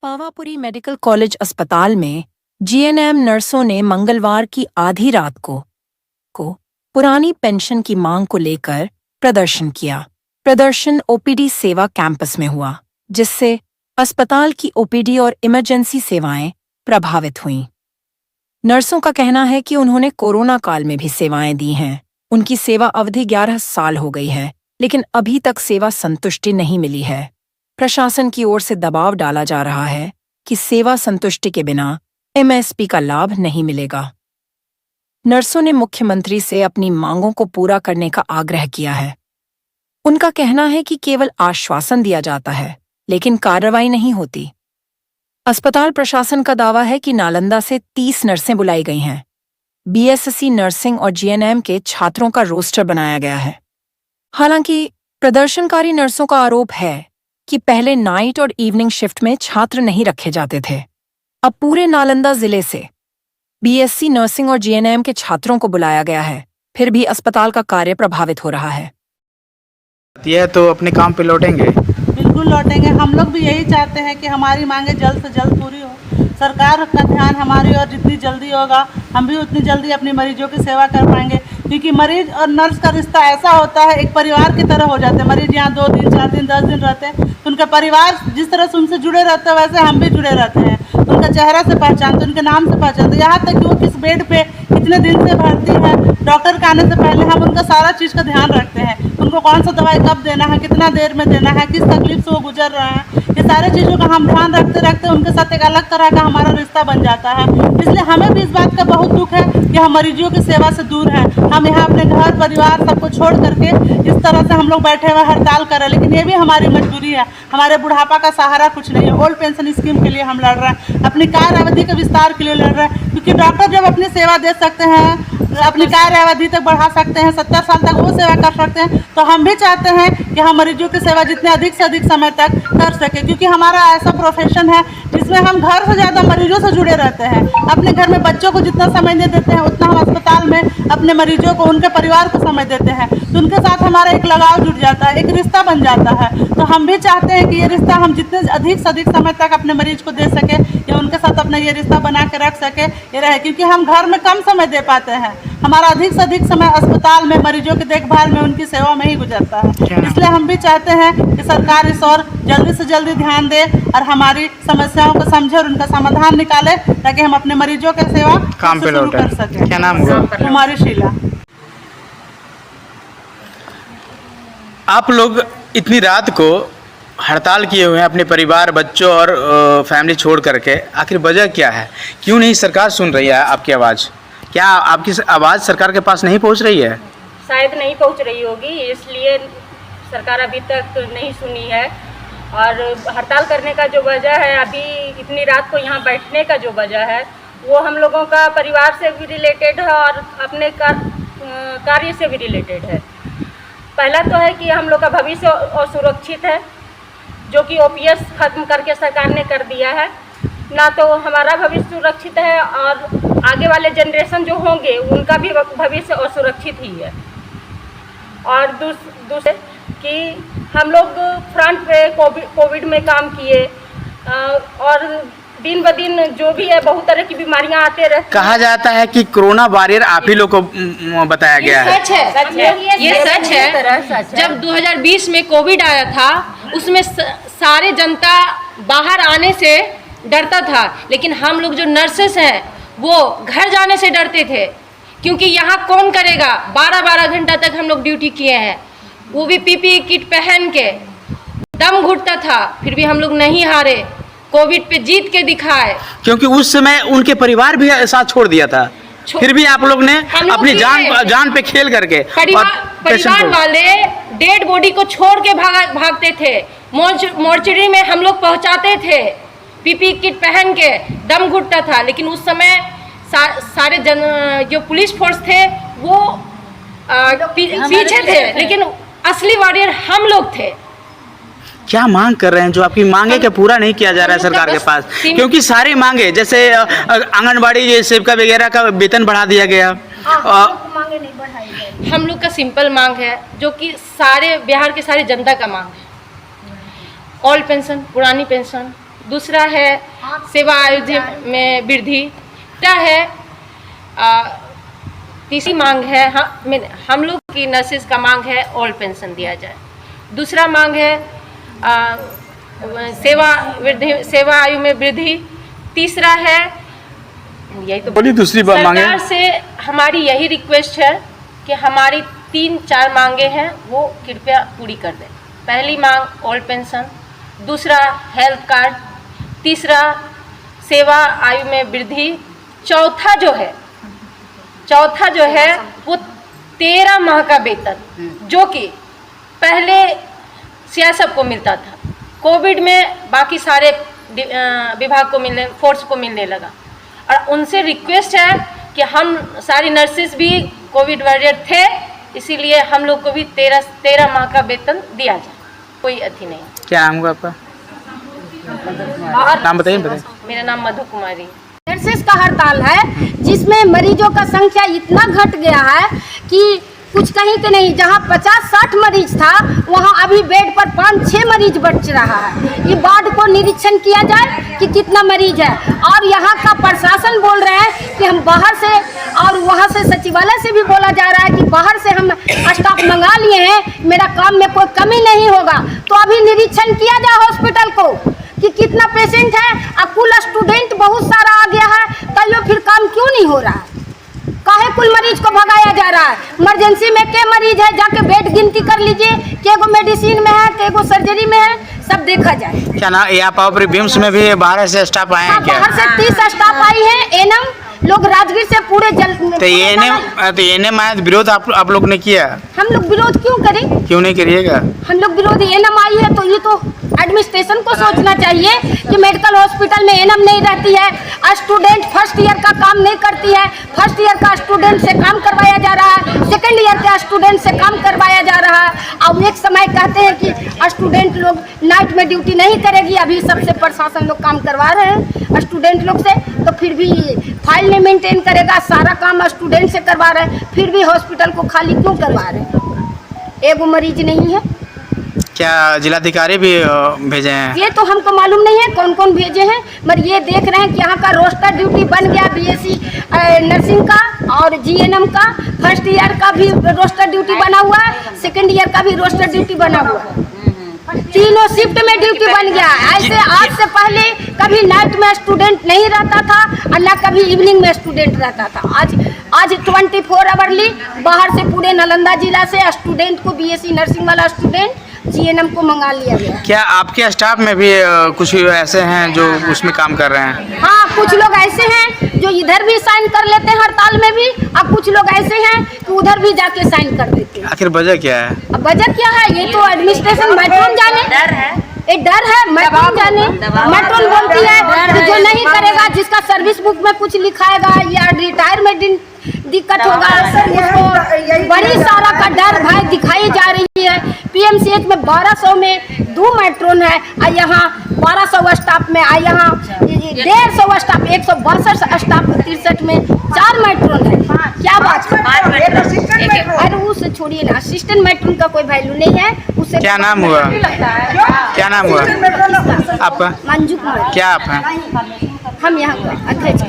Pawapuri medical college अस्पताल में GNM नर्सों ने मंगलवार की आधी रात को पुरानी पेंशन की मांग को लेकर प्रदर्शन किया। प्रदर्शन ओपीडी सेवा कैंपस में हुआ, जिससे अस्पताल की ओपीडी और इमरजेंसी सेवाएं प्रभावित हुईं। नर्सों का कहना है कि उन्होंने कोरोना काल में भी सेवाएं दी हैं। उनकी सेवा अवधि 11 साल हो गई है, लेकिन अभी तक सेवा संतुष्टि नहीं मिली है। प्रशासन की ओर से दबाव डाला जा रहा है कि सेवा संतुष्टि के बिना एमएसपी का लाभ नहीं मिलेगा। नर्सों ने मुख्यमंत्री से अपनी मांगों को पूरा करने का आग्रह किया है। उनका कहना है कि केवल आश्वासन दिया जाता है, लेकिन कार्रवाई नहीं होती। अस्पताल प्रशासन का दावा है कि नालंदा से 30 नर्सें बुलाई गई हैं। बीएससी नर्सिंग और जीएनएम के छात्रों का रोस्टर बनाया गया है। हालांकि प्रदर्शनकारी नर्सों का आरोप है कि पहले नाइट और इवनिंग शिफ्ट में छात्र नहीं रखे जाते थे। अब पूरे नालंदा जिले से बीएससी नर्सिंग और जीएनएम के छात्रों को बुलाया गया है, फिर भी अस्पताल का कार्य प्रभावित हो रहा है। यह तो अपने काम पे लौटेंगे। बिल्कुल लौटेंगे। हम लोग भी यही चाहते हैं कि हमारी मांगे जल्द से जल्द पूरी हो। सरकार का ध्यान हमारी और जितनी जल्दी होगा हम भी उतनी जल्दी अपनी मरीजों की सेवा कर पाएंगे, क्योंकि मरीज और नर्स का रिश्ता ऐसा होता है, एक परिवार की तरह हो जाते हैं। मरीज यहाँ 2 दिन 4 दिन 10 दिन रहते हैं तो उनका परिवार जिस तरह से उनसे जुड़े रहते हैं वैसे हम भी जुड़े रहते हैं। उनका चेहरा से पहचानते, उनके नाम से पहचानते, यहाँ तक कि वो किस बेड पे कितने दिन से भर्ती है, डॉक्टर के आने से पहले हम उनका सारा चीज़ का ध्यान रखते हैं। उनको कौन सा दवाई कब देना है, कितना देर में देना है, किस तकलीफ से वो गुजर रहे हैं, ये सारे चीज़ों का हम ध्यान रखते रखते उनके साथ एक अलग तरह का हमारा रिश्ता बन जाता है। इसलिए हमें भी इस बात का बहुत दुख है कि हम मरीजों की सेवा से दूर हैं। हम यहाँ अपने घर परिवार सबको छोड़ करके इस तरह से हम लोग बैठे हुए हड़ताल कर रहे हैं, लेकिन ये भी हमारी मजबूरी है। हमारे बुढ़ापा का सहारा कुछ नहीं है। ओल्ड पेंशन स्कीम के लिए हम लड़ रहे हैं, अपनी कार्य अवधि के विस्तार के लिए लड़ रहे हैं, क्योंकि डॉक्टर जब अपनी सेवा दे सकते हैं, अपनी कार्य अवधि तक बढ़ा सकते हैं, 70 साल तक वो सेवा कर सकते हैं, तो हम भी चाहते हैं कि हम मरीजों की सेवा जितने अधिक से अधिक समय तक कर सकें, क्योंकि हमारा ऐसा प्रोफेशन है जिसमें हम घर से ज़्यादा मरीजों से जुड़े रहते हैं। अपने घर में बच्चों को जितना समय नहीं देते हैं उतना हम अस्पताल में अपने मरीजों को, उनके परिवार को समय देते हैं, तो उनके साथ हमारा एक लगाव जुड़ जाता है, एक रिश्ता बन जाता है। तो हम भी चाहते हैं कि ये रिश्ता हम जितने अधिक से अधिक समय तक अपने मरीज को दे सके या उनके साथ अपना ये रिश्ता बना के रख सके, ये रहे, क्योंकि हम घर में कम समय दे पाते हैं। हमारा अधिक से अधिक समय अस्पताल में मरीजों की देखभाल में, उनकी सेवा में ही गुजरता है। इसलिए हम भी चाहते हैं कि सरकार इस और जल्दी से जल्दी ध्यान दे और हमारी समस्याओं को समझे और उनका समाधान निकाले, ताकि हम अपने मरीजों की सेवा काम पे शुरू कर सकें। क्या नाम हुआ? कुमारी शीला। आप लोग इतनी रात को हड़ताल किए हुए हैं अपने परिवार, बच्चों और फैमिली छोड़ करके, आखिर वजह क्या है? क्यों नहीं सरकार सुन रही है आपकी आवाज़? क्या आपकी आवाज़ सरकार के पास नहीं पहुंच रही है? शायद नहीं पहुंच रही होगी, इसलिए सरकार अभी तक नहीं सुनी है। और हड़ताल करने का जो वजह है, अभी इतनी रात को यहाँ बैठने का जो वजह है, वो हम लोगों का परिवार से भी रिलेटेड है और अपने कार्य से भी रिलेटेड है। पहला तो है कि हम लोग का भविष्य असुरक्षित है, जो कि ओपीएस खत्म करके सरकार ने कर दिया है। ना तो हमारा भविष्य सुरक्षित है और आगे वाले जनरेशन जो होंगे उनका भी भविष्य असुरक्षित ही है। और दूसरे कि हम लोग फ्रंट पे कोविड में काम किए और दिन ब दिन जो भी है बहुत तरह की बीमारियां आते रहती। कहा जाता है कि कोरोना वॉरियर आप ही लोग को बताया गया है। सच है, ये सच है। जब 2020 में कोविड आया था, उसमें सारे जनता बाहर आने से डरता था, लेकिन हम लोग जो नर्सेस हैं वो घर जाने से डरते थे, क्योंकि यहाँ कौन करेगा। 12-12 घंटा तक हम लोग ड्यूटी किए हैं, वो भी पीपीई किट पहन के। दम घुटता था, फिर भी हम लोग नहीं हारे, कोविड पे जीत के दिखाए। क्योंकि उस समय उनके परिवार भी साथ छोड़ दिया था, फिर भी आप लोग ने अपनी जान पे खेल करके परिवार वाले डेड बॉडी को छोड़ के भागते थे। मोर्चरी में हम लोग पहुंचाते थे पीपी किट पहन के, दम घुटता था, लेकिन उस समय सारे जो पुलिस फोर्स थे वो पीछे थे, लेकिन असली वॉरियर हम लोग थे। क्या मांग कर रहे हैं जो आपकी मांगे के पूरा नहीं किया जा रहा है सरकार के पास? क्योंकि सारी मांगे, जैसे आंगनबाड़ी सेविका वगैरह का वेतन बढ़ा दिया गया, मांगे नहीं बढ़ाई गई। हम लोग का सिंपल मांग है, जो कि सारे बिहार के सारे जनता का मांग है। ओल्ड पेंशन, पुरानी पेंशन दूसरा है सेवा आयु में वृद्धि, तीसरा है तीसरी मांग है हम लोग की नर्सेज का मांग है ऑल पेंशन दिया जाए। दूसरा मांग है सेवा आयु में वृद्धि। तीसरा है यही तो बोलिए दूसरी बात मांगे। सरकार से हमारी यही रिक्वेस्ट है कि हमारी 3-4 मांगे हैं वो कृपया पूरी कर दें। पहली मांग ऑल पेंशन, दूसरा हेल्थ कार्ड, तीसरा सेवा आयु में वृद्धि, चौथा जो है वो 13 माह का वेतन जो कि पहले सियासत को मिलता था, कोविड में बाकी सारे विभाग को फोर्स को मिलने लगा। और उनसे रिक्वेस्ट है कि हम सारी नर्सेस भी कोविड वॉरियर थे, इसीलिए हम लोग को भी 13 माह का वेतन दिया जाए, कोई अथी नहीं। क्या नाम हुआ आपका? नाम बताइए। मेरा नाम मधु कुमारी। नर्सेस का हड़ताल है जिसमें मरीजों का संख्या इतना घट गया है कि कुछ कहीं के नहीं, जहां 50-60 मरीज था वहां अभी बेड पर 5-6 मरीज बच रहा है। ये वार्ड को निरीक्षण किया जाए कि कितना मरीज है। और यहाँ का प्रशासन बोल रहे हैं कि हम बाहर से, और वहाँ से सचिवालय से भी बोला जा रहा है कि बाहर से हम स्टाफ मंगा लिए हैं, मेरा काम में कोई कमी नहीं होगा। तो अभी निरीक्षण किया जाए हॉस्पिटल को कि कितना पेशेंट है, और कुल स्टूडेंट बहुत सारा आ गया है, तैयो फिर काम क्यों नहीं हो रहा है? काहे कुल मरीज को भगाया जा रहा है? इमरजेंसी में के मरीज है, जाके बेड गिनती कर लीजिए, केगो मेडिसिन में है, केगो सर्जरी में है, सब देखा जाए। क्या ना यहाँ पावर बिम्स में भी बाहर से स्टाफ आए हैं क्या? बाहर से 30 स्टाफ आई है, एनएम लोग राजगीर से पूरे तो एएनएम आया, विरोध आप लोग ने किया? हम लोग विरोध क्यों करें? क्यों नहीं करिएगा? हम लोग विरोध, एएनएम आई है तो ये तो एडमिनिस्ट्रेशन को सोचना चाहिए कि मेडिकल हॉस्पिटल में एएनएम नहीं रहती है, स्टूडेंट फर्स्ट ईयर का काम नहीं करती है, फर्स्ट ईयर का स्टूडेंट से काम करवाया जा रहा है, सेकंड ईयर का स्टूडेंट से काम करवाया जा रहा है। अब एक समय कहते हैं कि स्टूडेंट लोग नाइट में ड्यूटी नहीं करेगी, अभी सबसे प्रशासन लोग काम करवा रहे हैं स्टूडेंट लोग से, तो फिर भी फाइल नहीं मेंटेन करेगा, सारा काम स्टूडेंट से करवा रहे हैं, फिर भी हॉस्पिटल को खाली क्यों करवा रहे हैं? एगो मरीज नहीं है। क्या जिलाधिकारी भी भेजे हैं? ये तो हमको मालूम नहीं है कौन कौन भेजे हैं, मगर ये देख रहे हैं कि यहाँ का रोस्टर ड्यूटी बन गया बीएससी नर्सिंग का और जीएनएम का, फर्स्ट ईयर का भी रोस्टर ड्यूटी बना हुआ है, सेकंड ईयर का भी रोस्टर ड्यूटी बना हुआ है, तीनों शिफ्ट में ड्यूटी बन गया। ऐसे आज से पहले कभी नाइट में स्टूडेंट नहीं रहता था और न कभी इवनिंग में स्टूडेंट रहता था। आज 24 आवरली बाहर से पूरे नालंदा जिला से स्टूडेंट को, बीएससी नर्सिंग वाला स्टूडेंट जीएनएम को मंगा लिया गया। क्या आपके स्टाफ में भी कुछ ऐसे हैं जो उसमें काम कर रहे हैं? हाँ, कुछ लोग ऐसे हैं जो इधर भी साइन कर लेते हैं हड़ताल में भी, और कुछ लोग ऐसे हैं कि उधर भी जाके साइन कर देते हैं। आखिर वजह क्या है? अब वजह क्या है ये तो एडमिनिस्ट्रेशन मैट्रोन जाने, एक डर है मैट्रोन जाने। मैट्रोन बोलती है कि जो नहीं करेगा, जिसका सर्विस बुक में कुछ लिखाएगा या रिटायरमेंट दिक्कत होगा, उसको बड़ी सारा का डर भय दिखाई जा रही है। पीएमसीएच में 1200 में 2 मैट्रोन है, और यहाँ 1200 स्टाफ में, और यहाँ 150 स्टाफ, 162 स्टाफ 63 में 4 मैट्रोन है। क्या बात है? अरे उससे छोड़िए ना, असिस्टेंट मैट्रोन का कोई वैल्यू नहीं है। उससे क्या नाम हुआ? क्या नाम हुआ आपका? मंजू कुमार। क्या आप हैं? हम यहाँ का अध्यक्ष।